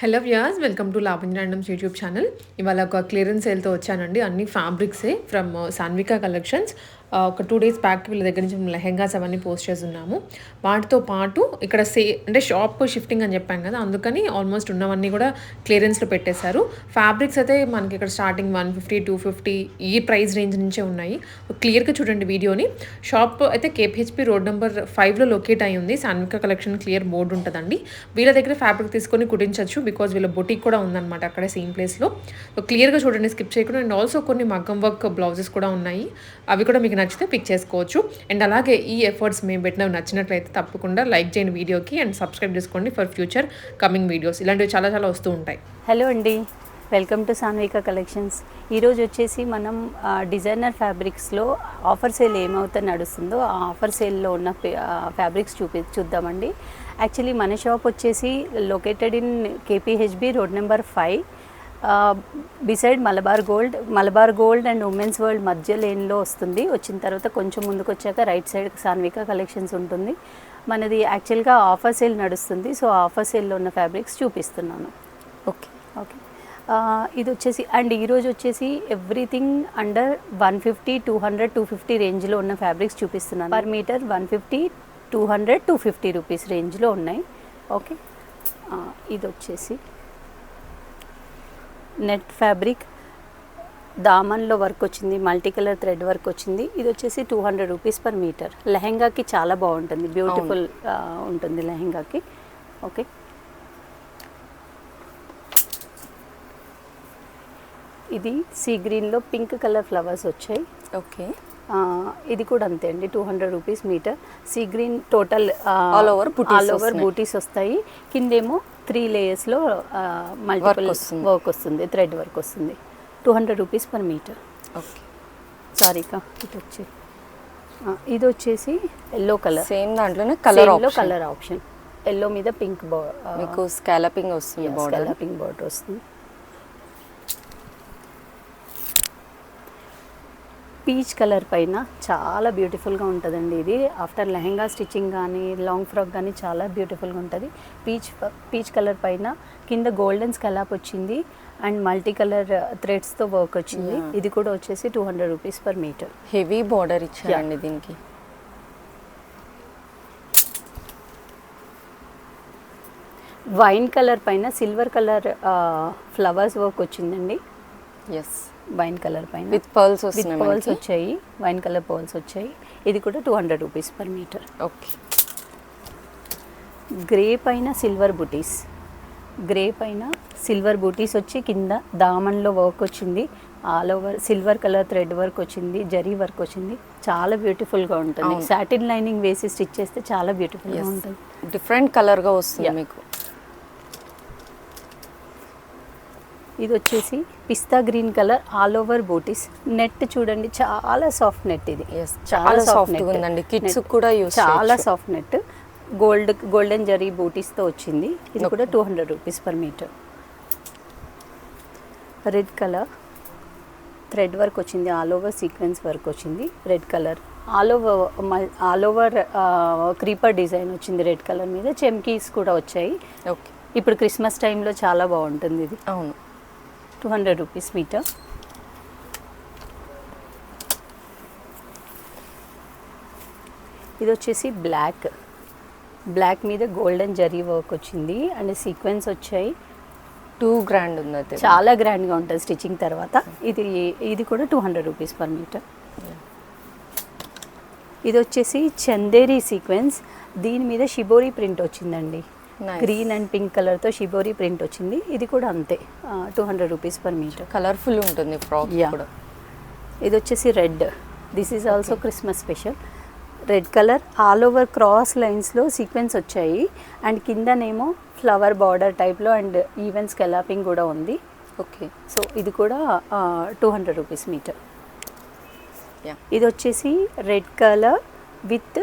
Hello viewers, welcome to Lavanya randoms YouTube channel. ఇవాళ ఒక clearance సేల్తో వచ్చానండి. అన్ని ఫ్యాబ్రిక్సే ఫ్రమ్ సాన్వికా కలెక్షన్స్. ఒక 2 డేస్ బ్యాక్ వీళ్ళ దగ్గర నుంచి మేము లెహెంగాస్ అవన్నీ పోస్ట్ చేస్తున్నాము. వాటితో పాటు ఇక్కడ అంటే షాప్ షిఫ్టింగ్ అని చెప్పాను కదా, అందుకని ఆల్మోస్ట్ ఉన్నవన్నీ కూడా క్లియరెన్స్లో పెట్టేశారు. ఫ్యాబ్రిక్స్ అయితే మనకి ఇక్కడ స్టార్టింగ్ 150, 250 ఈ ప్రైస్ రేంజ్ నుంచే ఉన్నాయి. క్లియర్గా చూడండి వీడియోని. షాప్ అయితే కేపీహెచ్పి రోడ్ నెంబర్ 5లో లొకేట్ అయి ఉంది. సాన్వికా కలెక్షన్ క్లియర్ బోర్డు ఉంటుందండి. వీళ్ళ దగ్గర ఫ్యాబ్రిక్ తీసుకొని కుట్టించవచ్చు, బికాజ్ వీళ్ళ బొటిక్ కూడా ఉందన్నమాట అక్కడ సేమ్ ప్లేస్లో. క్లియర్గా చూడండి, స్కిప్ చేయకుండా. అండ్ ఆల్సో కొన్ని మగ్గం వర్క్ బ్లౌజెస్ కూడా ఉన్నాయి, అవి కూడా మీకు నచ్చితే పిక్ చేసుకోవచ్చు. అండ్ అలాగే ఈ ఎఫర్ట్స్ మేము పెట్టినవి నచ్చినట్లయితే తప్పకుండా లైక్ చేయండి వీడియోకి అండ్ సబ్స్క్రైబ్ చేసుకోండి ఫర్ ఫ్యూచర్ కమింగ్ వీడియోస్. ఇలాంటివి చాలా చాలా వస్తూ ఉంటాయి. హలో అండి, వెల్కమ్ టు సాన్వికా కలెక్షన్స్. ఈరోజు వచ్చేసి మనం డిజైనర్ ఫ్యాబ్రిక్స్లో ఆఫర్ సేల్ ఏమవుతా నడుస్తుందో ఆ ఆఫర్ సేల్లో ఉన్న ఫ్యాబ్రిక్స్ చూద్దామండి. యాక్చువల్లీ మన షాప్ వచ్చేసి located in KPHB road number 5 beside Malabar gold and women's world మధ్య లేన్లో వస్తుంది. వచ్చిన తర్వాత కొంచెం ముందుకు వచ్చాక రైట్ సైడ్ సాన్వికా కలెక్షన్స్ ఉంటుంది. మనది యాక్చువల్గా ఆఫర్ సేల్ నడుస్తుంది, సో ఆఫర్ సేల్లో ఉన్న ఫ్యాబ్రిక్స్ చూపిస్తున్నాను. ఓకే ఓకే ఇది వచ్చేసి అండ్ ఈరోజు వచ్చేసి ఎవ్రీథింగ్ అండర్ 150, 200, 250 రేంజ్లో ఉన్న ఫ్యాబ్రిక్స్ చూపిస్తున్నాను. పర్ మీటర్ 150, 200, 250 రూపీస్ రేంజ్లో ఉన్నాయి. ఓకే, ఇది వచ్చేసి నెట్ ఫ్యాబ్రిక్, దామన్లో వర్క్ వచ్చింది, మల్టీ కలర్ థ్రెడ్ వర్క్ వచ్చింది. ఇది వచ్చేసి 200 రూపీస్ పర్ మీటర్. లెహెంగాకి చాలా బాగుంటుంది, బ్యూటిఫుల్ ఉంటుంది లెహెంగాకి. ఓకే, ఇది సీ గ్రీన్లో పింక్ కలర్ ఫ్లవర్స్ వచ్చాయి. ఓకే, ఇది కూడా అంతే అండి, 200 rupees metre. Sea green total all over బూటీస్ వస్తాయి. కిందేమో 3 లేయర్స్లో మల్టిపుల్ వర్క్ వస్తుంది, థ్రెడ్ వర్క్ వస్తుంది. 200 రూపీస్ పర్ మీటర్. ఓకే, సారీకా ఇది వచ్చేసి ఎల్లో కలర్, సేమ్ దాంట్లోనే కలర్ ఆప్షన్. ఎల్లో మీద పింక్ మీకు స్కాలపింగ్ వస్తుంది, స్కాలపింగ్ బార్డర్ వస్తుంది. పీచ్ కలర్ పైన చాలా బ్యూటిఫుల్గా ఉంటుందండి. ఇది ఆఫ్టర్ లెహెంగా స్టిచ్చింగ్ కానీ లాంగ్ ఫ్రాక్ కానీ చాలా బ్యూటిఫుల్గా ఉంటుంది. పీచ్ కలర్ పైన కింద గోల్డెన్ స్కలాప్ వచ్చింది అండ్ మల్టీ కలర్ థ్రెడ్స్తో వర్క్ వచ్చింది. ఇది కూడా వచ్చేసి 200 rupees per metre. Heavy border ఇచ్చారండి దీనికి. వైన్ కలర్ పైన సిల్వర్ కలర్ ఫ్లవర్స్ వర్క్ వచ్చిందండి. ఎస్, వైన్ కలర్ పైన విత్ పర్ల్స్ వచ్చాయి, వైన్ కలర్ పర్ల్స్ వచ్చాయి. ఇది కూడా 200 rupees per metre. Okay, grey పైన సిల్వర్ బూటీస్ వచ్చి కింద దామన్లో వర్క్ వచ్చింది. All over silver colour thread work వచ్చింది, జరీ వర్క్ వచ్చింది. చాలా బ్యూటిఫుల్గా ఉంటుంది. సాటిన్ లైనింగ్ వేసి స్టిచ్ చేస్తే చాలా బ్యూటిఫుల్గా ఉంటుంది. డిఫరెంట్ కలర్గా వస్తుంది మీకు. ఇది వచ్చేసి pista green colour, all over బూటీస్. నెట్ చూడండి, చాలా సాఫ్ట్ నెట్. ఇది చాలా సాఫ్ట్ ఉందండి, కిడ్స్ కూడా యూస్ చాలా సాఫ్ట్ నెట్. గోల్డెన్ జరీ బూటీస్తో వచ్చింది. ఇది కూడా 200 rupees per metre. Red colour thread work వచ్చింది, ఆల్ ఓవర్ సీక్వెన్స్ వర్క్ వచ్చింది. Red colour all over creeper design వచ్చింది. రెడ్ కలర్ మీద చెమ్కీస్ కూడా వచ్చాయి. ఓకే, ఇప్పుడు క్రిస్మస్ టైంలో చాలా బాగుంటుంది ఇది. అవును, 200 రూపీస్ మీటర్. ఇది వచ్చేసి బ్లాక్ మీద గోల్డెన్ జరీ వర్క్ వచ్చింది అండ్ సీక్వెన్స్ వచ్చాయి. టూ గ్రాండ్ ఉంది, అయితే చాలా గ్రాండ్గా ఉంటుంది స్టిచ్చింగ్ తర్వాత. ఇది కూడా 200 రూపీస్ పర్ మీటర్. ఇది వచ్చేసి చందేరి సీక్వెన్స్, దీని మీద షిబోరి ప్రింట్ వచ్చిందండి. గ్రీన్ అండ్ పింక్ కలర్తో షిబోరి ప్రింట్ వచ్చింది. ఇది కూడా అంతే, 200 రూపీస్ పర్ మీటర్. కలర్ఫుల్ ఉంటుంది ఫ్రాక్ కూడా. ఇది వచ్చేసి red, this is also Christmas special. Red colour all over cross లైన్స్లో సీక్వెన్స్ వచ్చాయి అండ్ కిందనేమో ఫ్లవర్ బార్డర్ టైప్లో అండ్ ఈవెన్ స్కెలాపింగ్ కూడా ఉంది. ఓకే, సో ఇది కూడా 200 రూపీస్ మీటర్. ఇది వచ్చేసి రెడ్ కలర్ విత్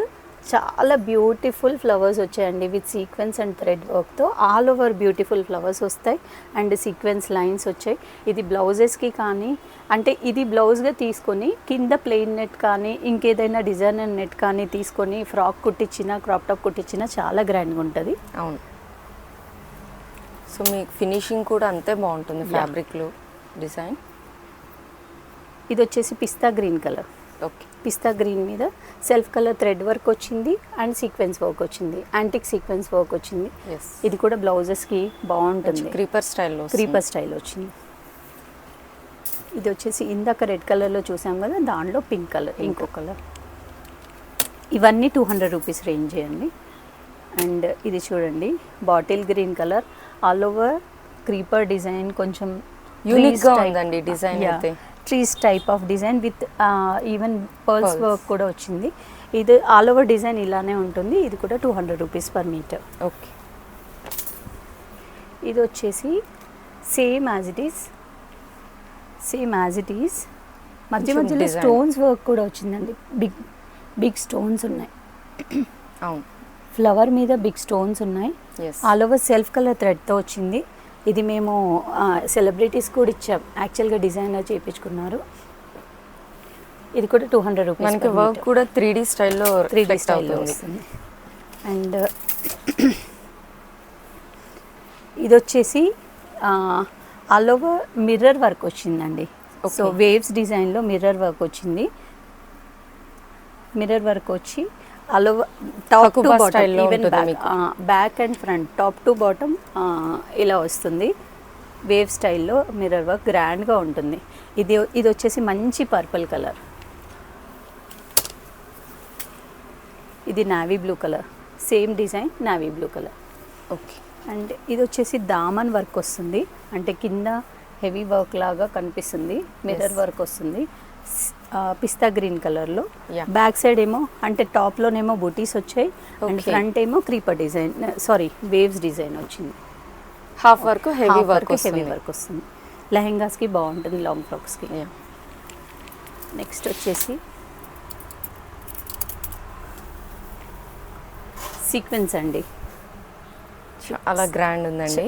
చాలా బ్యూటిఫుల్ ఫ్లవర్స్ వచ్చాయండి, విత్ సీక్వెన్స్ అండ్ థ్రెడ్ వర్క్తో. ఆల్ ఓవర్ బ్యూటిఫుల్ ఫ్లవర్స్ వస్తాయి అండ్ సీక్వెన్స్ లైన్స్ వచ్చాయి. ఇది బ్లౌజెస్కి కానీ, అంటే ఇది బ్లౌజ్గా తీసుకొని కింద ప్లెయిన్ నెట్ కానీ ఇంకేదైనా డిజైనర్ నెట్ కానీ తీసుకొని ఫ్రాక్ కుట్టించిన, క్రాప్ టాప్ కుట్టించిన చాలా గ్రాండ్గా ఉంటుంది. అవును, సో మీకు ఫినిషింగ్ కూడా అంతే బాగుంటుంది ఫ్యాబ్రిక్లో డిజైన్. ఇది వచ్చేసి పిస్తా గ్రీన్ కలర్. ఓకే. పిస్తా గ్రీన్ మీద సెల్ఫ్ కలర్ థ్రెడ్ వర్క్ వచ్చింది అండ్ సీక్వెన్స్ వర్క్ వచ్చింది, యాంటిక్ సీక్వెన్స్ వర్క్ వచ్చింది. ఇది కూడా బ్లౌజెస్కి బాగుంటుంది. క్రీపర్ స్టైల్లో వచ్చింది. ఇది వచ్చేసి ఇందాక రెడ్ కలర్లో చూసాం కదా, దాంట్లో పింక్ కలర్, ఇంకో కలర్. ఇవన్నీ 200 రూపీస్ రేంజ్ అండి. అండ్ ఇది చూడండి, bottle green colour, all over creeper design, కొంచెం యూనిక్గా ఉందండి డిజైన్ అయితే. Trees type of design with even pearls work కూడా వచ్చింది. ఇది ఆల్ ఓవర్ డిజైన్ ఇలానే ఉంటుంది. ఇది కూడా 200 రూపీస్ పర్ మీటర్. ఓకే. ఇది వచ్చేసి సేమ్ యాజ్ ఇట్ ఈస్ మధ్య మధ్యలో స్టోన్స్ వర్క్ కూడా వచ్చిందండి. బిగ్ స్టోన్స్ ఉన్నాయి. అవును, ఫ్లవర్ మీద బిగ్ స్టోన్స్ ఉన్నాయి. ఆల్ ఓవర్ సెల్ఫ్ కలర్ థ్రెడ్తో వచ్చింది. ఇది మేము సెలబ్రిటీస్ కూడా ఇచ్చాం, యాక్చువల్గా డిజైనర్ చేయించుకున్నారు. ఇది కూడా 200 రూపీస్. మనకి వర్క్ కూడా 3D స్టైల్లో వస్తుంది. అండ్ ఇది వచ్చేసి ఆల్ ఓవర్ మిర్రర్ వర్క్ వచ్చిందండి. సో వేవ్స్ డిజైన్లో మిర్రర్ వర్క్ వచ్చింది. మిర్రర్ వర్క్ వచ్చి all over top to bottom, even back and front, top to bottom ఇలా వస్తుంది. వేవ్ స్టైల్లో మిర్రర్ వర్క్ గ్రాండ్గా ఉంటుంది. ఇది వచ్చేసి మంచి పర్పుల్ కలర్. ఇది navy blue colour, same design navy blue colour. Okay. And ఇది వచ్చేసి దామన్ వర్క్ వస్తుంది, అంటే కింద హెవీ వర్క్ లాగా కనిపిస్తుంది. మిర్రర్ వర్క్ వస్తుంది పిస్తా గ్రీన్ కలర్లో. బ్యాక్ సైడ్ ఏమో అంటే టాప్లోనేమో బూటీస్ వచ్చాయి అండ్ ఫ్రంట్ ఏమో క్రీపర్ డిజైన్, వేవ్స్ డిజైన్ వచ్చింది. హాఫ్ వర్క్ హెవీ వర్క్ వస్తుంది. లెహెంగాస్కి బాగుంటుంది, లాంగ్ ఫ్రాక్స్కి. నెక్స్ట్ వచ్చేసి సీక్వెన్స్ అండి. చాలా గ్రాండ్ ఉందండి.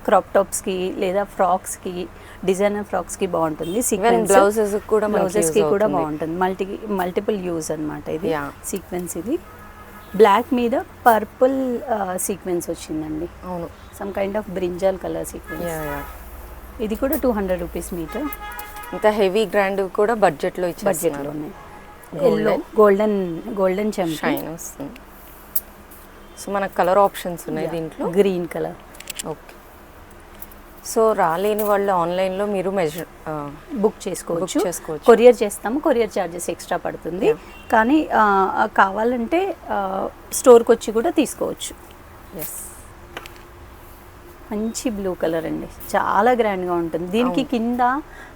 క్రాప్ టాప్స్కి లేదా ఫ్రాక్స్కి, డిజైనర్ ఫ్రాక్స్కి బాగుంటుంది. సీక్వెన్స్ బ్లౌజెస్కి కూడా బాగుంటుంది. మల్టిపుల్ యూజ్ అనమాట ఇది సీక్వెన్స్. ఇది బ్లాక్ మీద పర్పుల్ సీక్వెన్స్ వచ్చిందండి. అవును, some kind of brinjal colour sequence. ఇది కూడా 200 రూపీస్ మీటర్. ఇంత హెవీ గ్రాండ్ కూడా బడ్జెట్లో ఉన్నాయి. ఎల్లో గోల్డెన్ షైన్ వస్తుంది. సో మనకు కలర్ ఆప్షన్స్ ఉన్నాయి దీంట్లో. Green colour. ఓకే. సో రాలేని వాళ్ళు ఆన్లైన్లో మీరు బుక్ చేసుకోవచ్చు. కొరియర్ చేస్తాము, కొరియర్ ఛార్జెస్ ఎక్స్ట్రా పడుతుంది. కానీ కావాలంటే స్టోర్కి వచ్చి కూడా తీసుకోవచ్చు. మంచి బ్లూ కలర్ అండి, చాలా గ్రాండ్గా ఉంటుంది. దీనికి కింద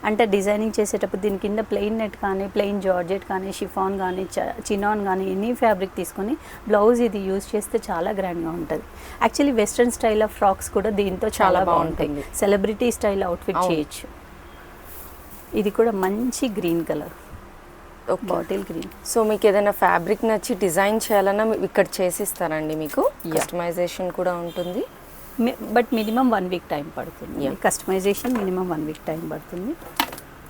అంటే డిజైనింగ్ చేసేటప్పుడు దీని కింద ప్లెయిన్ నెట్ కానీ, ప్లెయిన్ జార్జెట్ కానీ, షిఫాన్ కానీ, చినాన్ కానీ ఎనీ ఫ్యాబ్రిక్ తీసుకొని బ్లౌజ్ ఇది యూజ్ చేస్తే చాలా గ్రాండ్గా ఉంటుంది. Actually western style of frocks కూడా దీంతో చాలా బాగుంటాయి. సెలబ్రిటీ స్టైల్ అవుట్ఫిట్ చేయొచ్చు. ఇది కూడా మంచి green colour, bottle green. So మీకు ఏదైనా ఫ్యాబ్రిక్ నచ్చి డిజైన్ చేయాలన్నా ఇక్కడ చేసిస్తారండి. మీకు కస్టమైజేషన్ కూడా ఉంటుంది. బట్ మినిమం 1 వీక్ టైం పడుతుంది. కస్టమైజేషన్ మినిమం 1 వీక్ టైం పడుతుంది.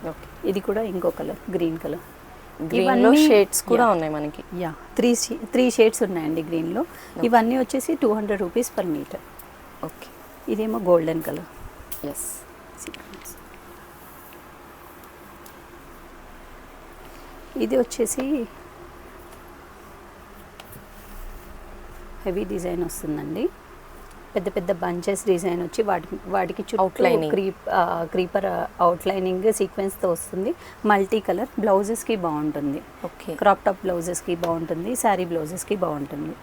ఓకే. ఇది కూడా ఇంకో కలర్, గ్రీన్ కలర్. గ్రీన్లో షేడ్స్ కూడా ఉన్నాయి మనకి. 3 షేడ్స్ ఉన్నాయండి గ్రీన్లో. ఇవన్నీ వచ్చేసి 200 రూపీస్ పర్ మీటర్. ఓకే. ఇదేమో గోల్డెన్ కలర్. ఇది వచ్చేసి హెవీ డిజైన్ వస్తుందండి. పెద్ద పెద్ద బంచెస్ డిజైన్ వచ్చి వాటికి చుట్టూ క్రీపర్ అవుట్లైనింగ్ సీక్వెన్స్తో వస్తుంది. Multi colour. బ్లౌజెస్కి బాగుంటుంది. ఓకే. క్రాప్ టాప్ బ్లౌజెస్కి బాగుంటుంది, శారీ బ్లౌజెస్కి బాగుంటుంది.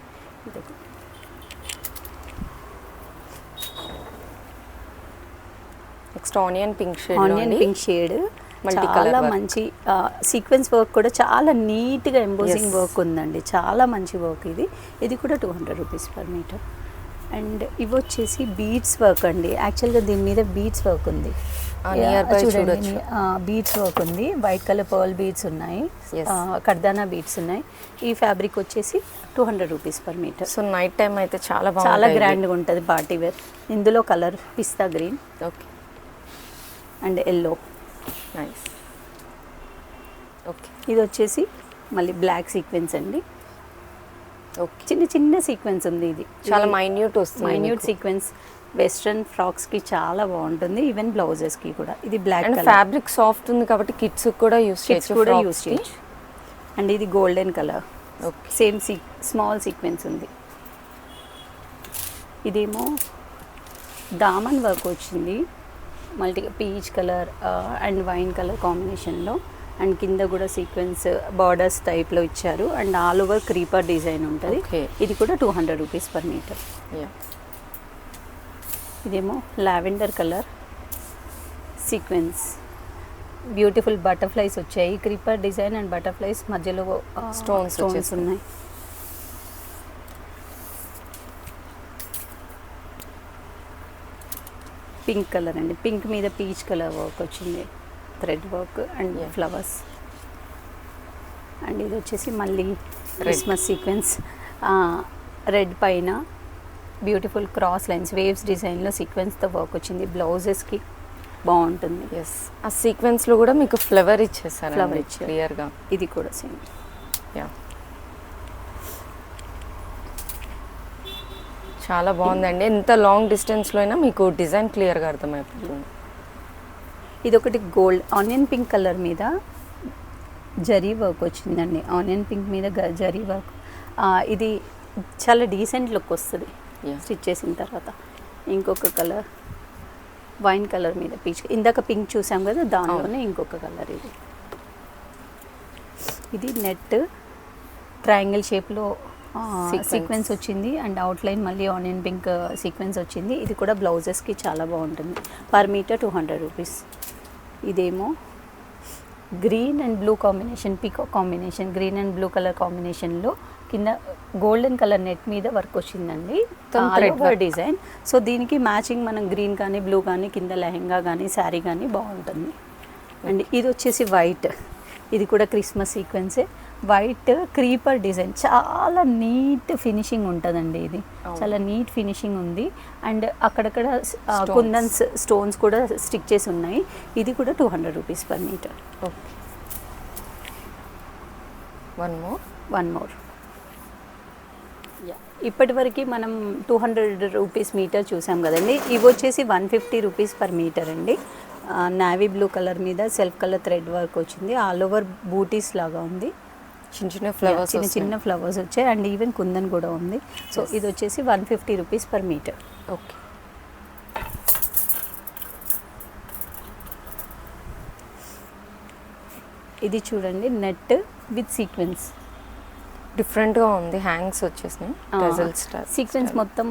నెక్స్ట్ ఆనియన్ పింక్ షేడ్ చాలా మంచి సీక్వెన్స్ వర్క్ కూడా చాలా నీట్గా ఎంబోజింగ్ వర్క్ ఉందండి. చాలా మంచి వర్క్ ఇది. ఇది కూడా 200 రూపీస్ పర్ మీటర్. అండ్ ఇవి వచ్చేసి బీడ్స్ వర్క్ అండి. యాక్చువల్గా దీని మీద బీడ్స్ వర్క్ ఉంది. చూడండి, బీడ్స్ వర్క్ ఉంది. వైట్ కలర్ పర్ల్ బీడ్స్ ఉన్నాయి, కర్దానా బీడ్స్ ఉన్నాయి. ఈ ఫ్యాబ్రిక్ వచ్చేసి 200 rupees per metre. So night time అయితే చాలా గ్రాండ్గా ఉంటుంది, పార్టీ వేర్. ఇందులో colour pista green. Okay. And yellow. Nice. Okay. ఇది వచ్చేసి మళ్ళీ బ్లాక్ సీక్వెన్స్ అండి. ఓకే. చిన్న చిన్న సీక్వెన్స్ ఉంది. ఇది చాలా మైన్యూట్ వస్తుంది. మైన్యూట్ సీక్వెన్స్ వెస్ట్రన్ ఫ్రాక్స్కి చాలా బాగుంటుంది, ఈవెన్ బ్లౌజెస్కి కూడా. ఇది black and colour, fabric soft ఉంది కాబట్టి కిడ్స్ కూడా యూస్ కిడ్స్ చేయొచ్చు, కూడా frocks యూస్ కి. చేయొచ్చు. అండ్ ఇది golden colour, okay same small sequence ఉంది. ఇదేమో దామన్ వర్క్ వచ్చింది, multi peach colour and wine colour కాంబినేషన్లో. అండ్ కింద కూడా సీక్వెన్స్ బార్డర్స్ టైప్లో ఇచ్చారు. And all over creeper design ఉంటుంది. Okay. ఇది కూడా 200 రూపీస్ పర్ మీటర్. ఇదేమో lavender colour sequence, beautiful butterflies వచ్చాయి. క్రీపర్ డిజైన్ అండ్ బటర్ఫ్లైస్ మధ్యలో Stones స్టోన్స్ వచ్చేసాయి. ఉన్నాయి. పింక్ కలర్ అండి, పింక్ మీద పీచ్ కలర్ వర్క్ వచ్చింది, thread work and flowers. And ఇది వచ్చేసి మళ్ళీ క్రిస్మస్ సీక్వెన్స్, రెడ్ పైన బ్యూటిఫుల్ క్రాస్ లైన్స్ వేవ్స్ డిజైన్లో సీక్వెన్స్తో వర్క్ వచ్చింది. బ్లౌజెస్కి బాగుంటుంది. ఎస్, ఆ సీక్వెన్స్లో కూడా మీకు ఫ్లవర్ ఇచ్చేసారు, ఫ్లవర్ ఇచ్చారు క్లియర్గా. ఇది కూడా సేమ్. యా, చాలా బాగుందండి. ఎంత లాంగ్ డిస్టెన్స్లో అయినా మీకు డిజైన్ క్లియర్గా అర్థమైపోతుంది. ఇది ఒకటి గోల్డ్ ఆనియన్ పింక్ కలర్ మీద జరీ వర్క్ వచ్చిందండి. ఆనియన్ పింక్ మీద జరీ వర్క్, ఇది చాలా డీసెంట్ లుక్ వస్తుంది స్టిచ్ చేసిన తర్వాత. ఇంకొక కలర్ వైన్ కలర్ మీద పీచ్, ఇందాక పింక్ చూసాం కదా దానిలోనే ఇంకొక కలర్. ఇది నెట్ ట్రయాంగిల్ షేప్లో సీక్వెన్స్ వచ్చింది. అండ్ అవుట్లైన్ మళ్ళీ ఆనియన్ పింక్ సీక్వెన్స్ వచ్చింది. ఇది కూడా బ్లౌజెస్కి చాలా బాగుంటుంది. Per metre 200 rupees. ఇదేమో గ్రీన్ అండ్ బ్లూ కాంబినేషన్, పీకో combination, green and blue colour కాంబినేషన్లో కింద గోల్డెన్ కలర్ నెట్ మీద వర్క్ వచ్చిందండి, డిజైన్. సో దీనికి మ్యాచింగ్ మనం గ్రీన్ కానీ బ్లూ కానీ కింద లెహెంగా కానీ శారీ కానీ బాగుంటుంది. అండ్ ఇది వచ్చేసి వైట్, ఇది కూడా క్రిస్మస్ సీక్వెన్సే. వైట్ క్రీపర్ డిజైన్, చాలా నీట్ ఫినిషింగ్ ఉంటుందండి. ఇది చాలా నీట్ ఫినిషింగ్ ఉంది. అండ్ అక్కడక్కడ కుందన్స్ స్టోన్స్ కూడా స్టిక్ చేసి ఉన్నాయి. ఇది కూడా 200 rupees per metre. Okay, one more. ఇప్పటివరకు మనం 200 రూపీస్ మీటర్ చూసాం కదండి. ఇవి వచ్చేసి 150 రూపీస్ పర్ మీటర్ అండి. నావీ బ్లూ కలర్ మీద సెల్ఫ్ కలర్ థ్రెడ్ వర్క్ వచ్చింది. ఆల్ ఓవర్ బూటీస్ లాగా ఉంది, చిన్న ఫ్లవర్స్, చిన్న ఫ్లవర్స్ వచ్చాయి. అండ్ ఈవెన్ కుందన్ కూడా ఉంది. సో ఇది వచ్చేసి 150 రూపీస్ పర్ మీటర్. ఓకే, ఇది చూడండి నెట్ విత్ సీక్వెన్స్, డిఫరెంట్గా ఉంది. హ్యాంగ్స్ వచ్చేసినాయి, సీక్వెన్స్ మొత్తం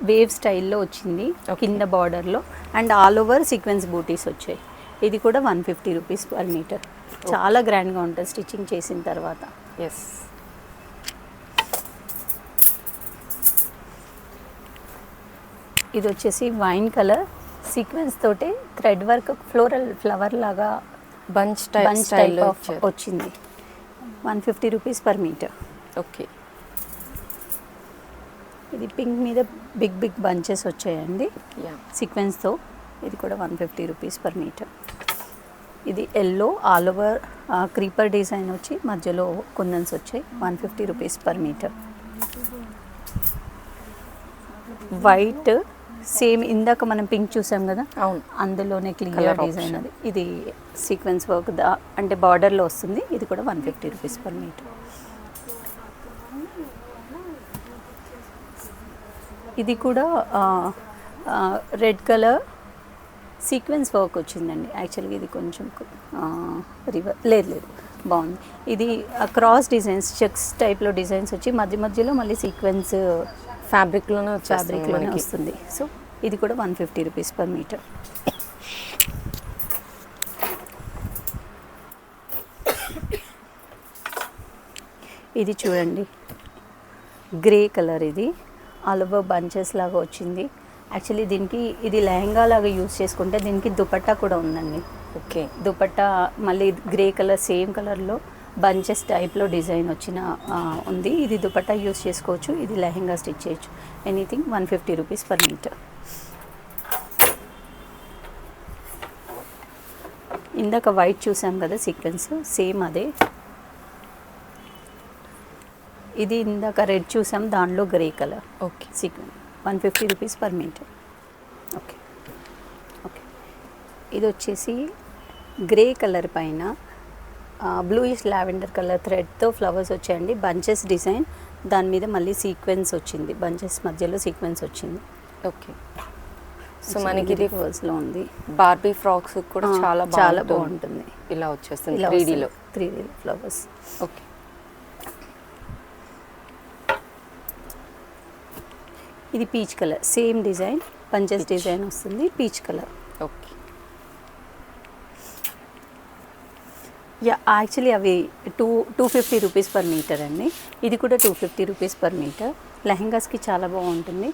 వేవ్ స్టైల్లో వచ్చింది కింద బార్డర్లో. అండ్ ఆల్ ఓవర్ సీక్వెన్స్ బూటీస్ వచ్చాయి. ఇది కూడా 150 రూపీస్ పర్ మీటర్. చాలా గ్రాండ్గా ఉంటుంది స్టిచ్చింగ్ చేసిన తర్వాత. ఎస్, ఇది వచ్చేసి వైన్ కలర్ సీక్వెన్స్ తోటి థ్రెడ్ వర్క్ ఫ్లోరల్ ఫ్లవర్ లాగా బంచ్ టైప్ ఆఫ్ వచ్చింది. 150 రూపీస్ పర్ మీటర్. ఓకే, ఇది పింక్ మీద బిగ్ బంచెస్ వచ్చాయండి సీక్వెన్స్తో. ఇది కూడా 150 రూపీస్ పర్ మీటర్. ఇది yellow all over creeper design వచ్చి మధ్యలో కుందన్స్ వచ్చాయి. 150 rupees per metre. White same ఇందాక మనం పింక్ చూసాం కదా, అవును, అందులోనే క్లియర్ డిజైన్ అది. ఇది సీక్వెన్స్ వర్క్ అంటే బార్డర్లో వస్తుంది. ఇది కూడా 150 రూపీస్ పర్ మీటర్. ఇది కూడా రెడ్ కలర్ సీక్వెన్స్ వర్క్ వచ్చిందండి. యాక్చువల్గా ఇది కొంచెం లేదు బాగుంది. ఇది క్రాస్ డిజైన్స్ చెక్స్ టైప్లో డిజైన్స్ వచ్చి మధ్యలో మళ్ళీ సీక్వెన్స్ ఫ్యాబ్రిక్లోనే వస్తుంది. సో ఇది కూడా 150 రూపీస్ పర్ మీటర్. ఇది చూడండి గ్రే కలర్, ఇది ఆల్ ఓవర్ బంచెస్ లాగా వచ్చింది. యాక్చువల్లీ దీనికి ఇది లెహంగా లాగా యూస్ చేసుకుంటే దీనికి దుపట్టా కూడా ఉందండి. ఓకే, దుపట్టా మళ్ళీ గ్రే కలర్ సేమ్ కలర్లో బంచెస్ టైప్లో డిజైన్ వచ్చిన ఉంది. ఇది దుపట్టా యూస్ చేసుకోవచ్చు, ఇది లెహంగా స్టిచ్ చేయొచ్చు. Anything 150 rupees per metre. ఇందాక వైట్ చూసాం కదా సీక్వెన్స్, సేమ్ అదే. ఇది ఇందాక రెడ్ చూసాం, దానిలో grey colour. Okay, sequence 150 rupees per metre. ఇది వచ్చేసి గ్రే కలర్ పైన బ్లూయిష్ లావెండర్ కలర్ థ్రెడ్తో ఫ్లవర్స్ వచ్చాయండి. బంచెస్ డిజైన్, దాని మీద మళ్ళీ సీక్వెన్స్ వచ్చింది, బంచెస్ మధ్యలో సీక్వెన్స్ వచ్చింది. ఓకే. సో మనకి ఇది లో ఉంది. బార్బీ ఫ్రాక్స్ కూడా చాలా చాలా బాగుంటుంది. ఇలా వచ్చేస్తుంది 3Dలో 3D ఫ్లవర్స్. ఓకే. ఇది peach colour, same design, bunches design వస్తుంది, పీచ్ కలర్. ఓకే. యాక్చువల్లీ అవి 250 రూపీస్ పర్ మీటర్ అండి. ఇది కూడా 250 రూపీస్ పర్ మీటర్. లెహెంగాస్కి చాలా బాగుంటుంది.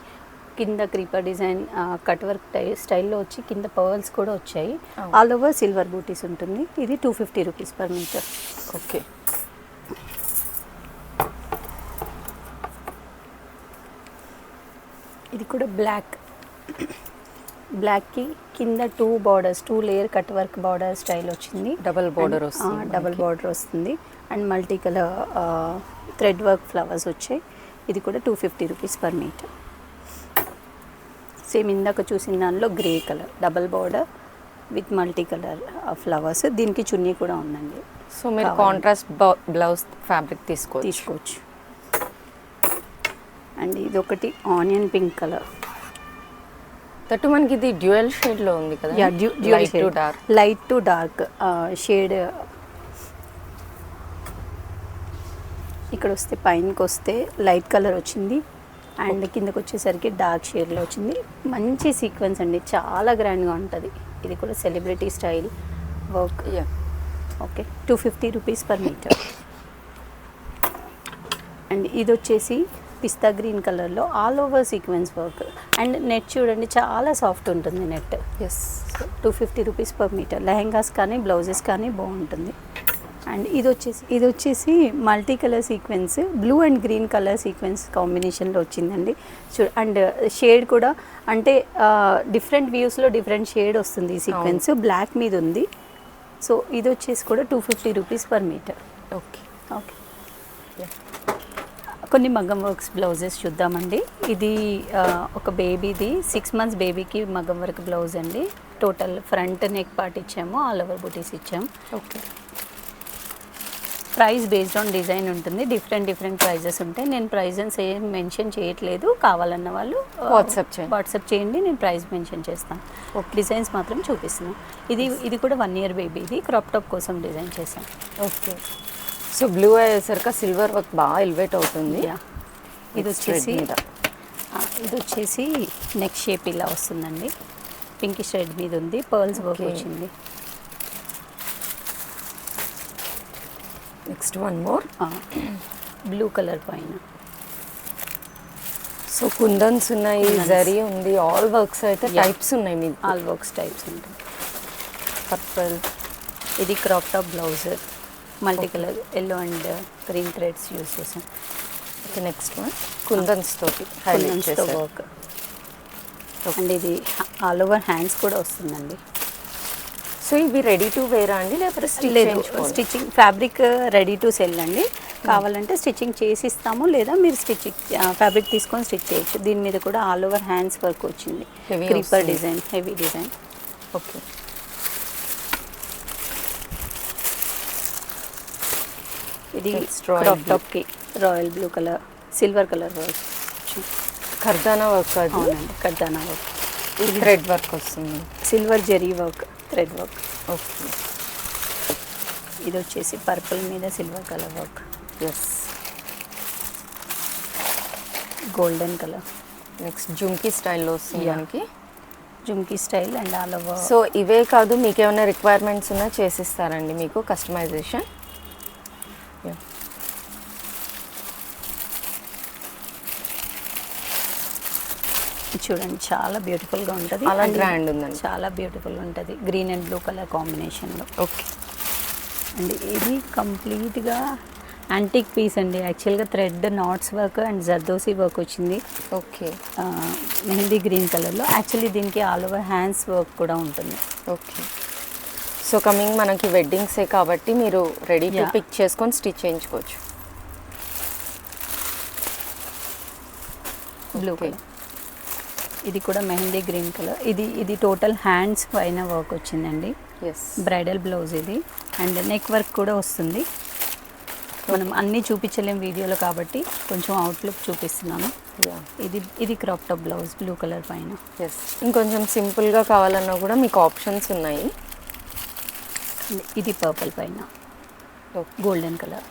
కింద క్రీపర్ డిజైన్ కట్ వర్క్ స్టైల్లో వచ్చి కింద పర్ల్స్ కూడా వచ్చాయి. ఆల్ ఓవర్ సిల్వర్ బూటీస్ ఉంటుంది. ఇది 250 రూపీస్ పర్ మీటర్. ఓకే. ఇది కూడా బ్లాక్కి కింద 2 layer cut work border style వచ్చింది. డబల్ బార్డర్ వస్తుంది. డబల్ బార్డర్ వస్తుంది and multi colour thread work flowers వచ్చాయి. ఇది కూడా 250 రూపీస్ పర్ మీటర్. సేమ్ ఇందాక చూసిన దానిలో grey colour double border with multi colour flowers. దీనికి చున్నీ కూడా ఉందండి. సో మీరు కాంట్రాస్ట్ బ్లౌజ్ ఫ్యాబ్రిక్ తీసుకోవచ్చు. అండ్ ఇది ఒకటి ఆనియన్ పింక్ కలర్. దట్టు మనకి ఇది డ్యూయల్ షేడ్లో ఉంది కదా. Light to dark shade. ఇక్కడ వస్తే పైనకి వస్తే లైట్ కలర్ వచ్చింది అండ్ కిందకి వచ్చేసరికి డార్క్ షేడ్లో వచ్చింది. మంచి సీక్వెన్స్ అండి, చాలా గ్రాండ్గా ఉంటుంది. ఇది కూడా celebrity style work. Okay. 250 rupees per metre. And ఇది వచ్చేసి పిస్తా గ్రీన్ కలర్లో all over sequence work and net చూడండి, చాలా సాఫ్ట్ ఉంటుంది net. 250 rupees per metre. Lehengas కానీ బ్లౌజెస్ కానీ బాగుంటుంది. అండ్ ఇది వచ్చేసి multi colour sequence, blue and green colour sequence కాంబినేషన్లో వచ్చిందండి. అండ్ షేడ్ కూడా అంటే డిఫరెంట్ వ్యూస్లో డిఫరెంట్ షేడ్ వస్తుంది. ఈ సీక్వెన్స్ బ్లాక్ మీద ఉంది. సో ఇది వచ్చేసి కూడా 250 rupees per metre. Okay. Okay. కొన్ని మగ్గం వర్క్స్ బ్లౌజెస్ చూద్దామండి. ఇది ఒక బేబీది 6 months బేబీకి మగ్గం వర్క్ బ్లౌజ్ అండి. టోటల్ ఫ్రంట్ నెక్ పార్ట్ ఇచ్చాము, ఆల్ ఓవర్ బూటీస్ ఇచ్చాము. Okay. Price based on design ఉంటుంది. డిఫరెంట్ ప్రైజెస్ ఉంటాయి. నేను ప్రైజెస్ ఏం మెన్షన్ చేయట్లేదు. కావాలన్న వాళ్ళు వాట్సాప్ చేయండి, నేను ప్రైస్ మెన్షన్ చేస్తాను. డిజైన్స్ మాత్రం చూపిస్తున్నాను. ఇది కూడా 1 year బేబీ. ఇది క్రాప్ టాప్ కోసం డిజైన్ చేశాను. ఓకే. సో బ్లూ అయ్యేసరికి సిల్వర్ వర్క్ బాగా ఎలివేట్ అవుతుంది. ఇది వచ్చేసి నెక్ షేప్ ఇలా వస్తుందండి. పింకిష్ రెడ్ మీద ఉంది, పర్ల్స్ వర్క్ వచ్చింది. Next one more blue colour పైన. సో కుందన్స్ ఉన్నాయి, జరీ ఉంది, ఆల్ వర్క్స్ అయితే టైప్స్ ఉన్నాయి. మీకు ఆల్ వర్క్స్ టైప్స్ ఉంటాయి. పర్పుల్. ఇది crop top blouse, multi colour yellow and green threads use చేసాం. నెక్స్ట్ వన్ కుందన్స్ తోటి వర్క్. అండ్ ఇది ఆల్ ఓవర్ హ్యాండ్స్ కూడా వస్తుందండి. సో ఇవి రెడీ టు వేరా అండి, లేకపోతే stitching fabric ready to cell అండి. కావాలంటే స్టిచ్చింగ్ చేసి ఇస్తాము, లేదా మీరు ఫ్యాబ్రిక్ తీసుకొని స్టిచ్ చేయొచ్చు. దీని మీద కూడా ఆల్ ఓవర్ హ్యాండ్స్ వర్క్ వచ్చింది, creeper design, heavy design. Okay. ఇది క్రాప్ టాప్కి royal blue colour silver colour work, kardana work. అవునండి, కర్దానా వర్క్. ఇది థ్రెడ్ వర్క్ వస్తుంది, silver zari work, thread work. Okay. ఇది వచ్చేసి పర్పుల్ మీద silver colour work. Yes. Golden colour. Next jhumki స్టైల్లో వస్తుంది మనకి. Jhumki style and all over. So ఇవే కాదు, మీకు ఏమైనా రిక్వైర్మెంట్స్ ఉన్నా చేసిస్తారండి మీకు కస్టమైజేషన్. చూడండి, చాలా బ్యూటిఫుల్గా ఉంటుంది. చాలా గ్రాండ్ ఉందండి, చాలా బ్యూటిఫుల్ ఉంటుంది. గ్రీన్ అండ్ బ్లూ కలర్ కాంబినేషన్లో. ఓకే. అండ్ ఇది కంప్లీట్గా యాంటిక్ పీస్ అండి. యాక్చువల్గా thread NATS work and zardozi work వచ్చింది. ఓకే. మెహందీ గ్రీన్ కలర్లో. యాక్చువల్లీ దీనికి ఆల్ ఓవర్ హ్యాండ్స్ వర్క్ కూడా ఉంటుంది. ఓకే. సో కమింగ్ మనకి వెడ్డింగ్సే కాబట్టి మీరు రెడీ టు పిక్ చేసుకొని స్టిచ్ చేయించుకోవచ్చు. Blue colour. ఇది కూడా మెహందీ గ్రీన్ కలర్. ఇది టోటల్ హ్యాండ్స్ పైన వర్క్ వచ్చిందండి. ఎస్, బ్రైడల్ బ్లౌజ్ ఇది. అండ్ నెక్ వర్క్ కూడా వస్తుంది. మనం అన్నీ చూపించలేం వీడియోలో కాబట్టి కొంచెం అవుట్లుక్ చూపిస్తున్నాను. ఇది crop top blouse blue colour పైన. ఎస్, ఇంకొంచెం సింపుల్గా కావాలన్నా కూడా మీకు ఆప్షన్స్ ఉన్నాయి. ఇది పర్పుల్ పైన గోల్డెన్ కలర్.